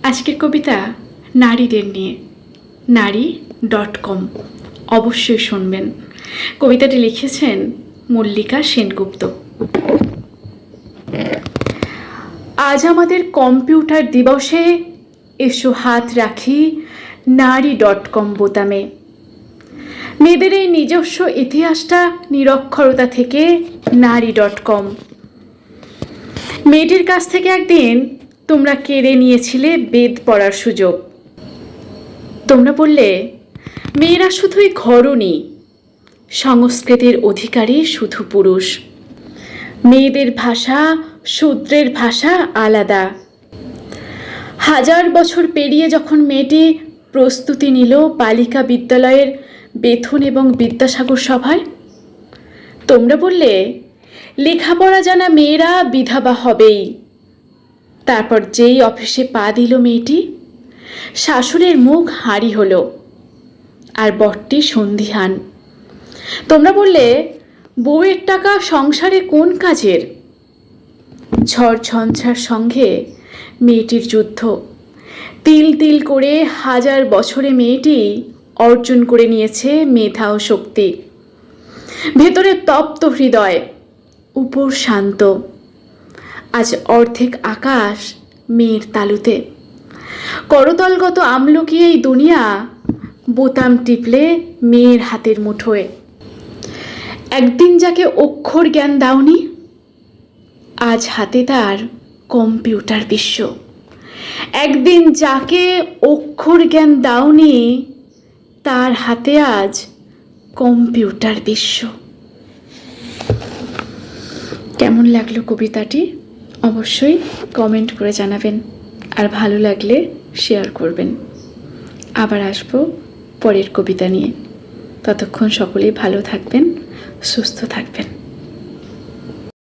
আজকের কবিতা নারীদের নিয়ে, নারী.com। অবশ্যই শুনবেন। কবিতাটি লিখেছেন মল্লিকা সেনগুপ্ত। আজ আমাদের কম্পিউটার দিবসে এসো হাত রাখি নারী.com বোতামে। মেয়েদের এই নিজস্ব ইতিহাসটা নিরক্ষরতা থেকে নারী.com। মেয়েটির কাছ থেকে একদিন তোমরা কেড়ে নিয়েছিলে বেদ পড়ার সুযোগ। তোমরা বললে মেয়েরা শুধুই ঘরণী, সংস্কৃতির অধিকারী শুধু পুরুষ। মেয়েদের ভাষা শূদ্রের ভাষা আলাদা। 1000 বছর পেরিয়ে যখন মেয়েটি প্রস্তুতি নিল বালিকা বিদ্যালয়ের বেথুন এবং বিদ্যাসাগর সভায়, তোমরা বললে লেখাপড়া জানা মেয়েরা বিধবা হবেই। তারপর যেই অফিসে পা দিল মেয়েটি, শাশুড়ের মুখ হাঁড়ি হলো আর বরটি সন্ধিহান। তোমরা বললে বউয়ের টাকা সংসারে কোন কাজের। ঝড় ঝঞ্ঝার সঙ্গে মেয়েটির যুদ্ধ। তিল তিল করে 1000 বছরে মেয়েটি অর্জন করে নিয়েছে মেধা ও শক্তি। ভেতরে তপ্ত হৃদয়, উপর শান্ত। আজ অর্ধেক আকাশ মেয়ের তালুতে। করতলগত আমলকি এই দুনিয়া বোতাম টিপলে মেয়ের হাতের মুঠোয়। একদিন যাকে অক্ষর জ্ঞান দাওনি, আজ হাতে তার কম্পিউটার বিশ্ব। একদিন যাকে অক্ষর জ্ঞান দাওনি, তার হাতে আজ কম্পিউটার বিশ্ব। কেমন লাগলো কবিতাটি অবশ্যই কমেন্ট করে জানাবেন, আর ভালো লাগলে শেয়ার করবেন। আবার আসবো পরের কবিতা নিয়ে। ততক্ষণ সকলেই ভালো থাকবেন, সুস্থ থাকবেন।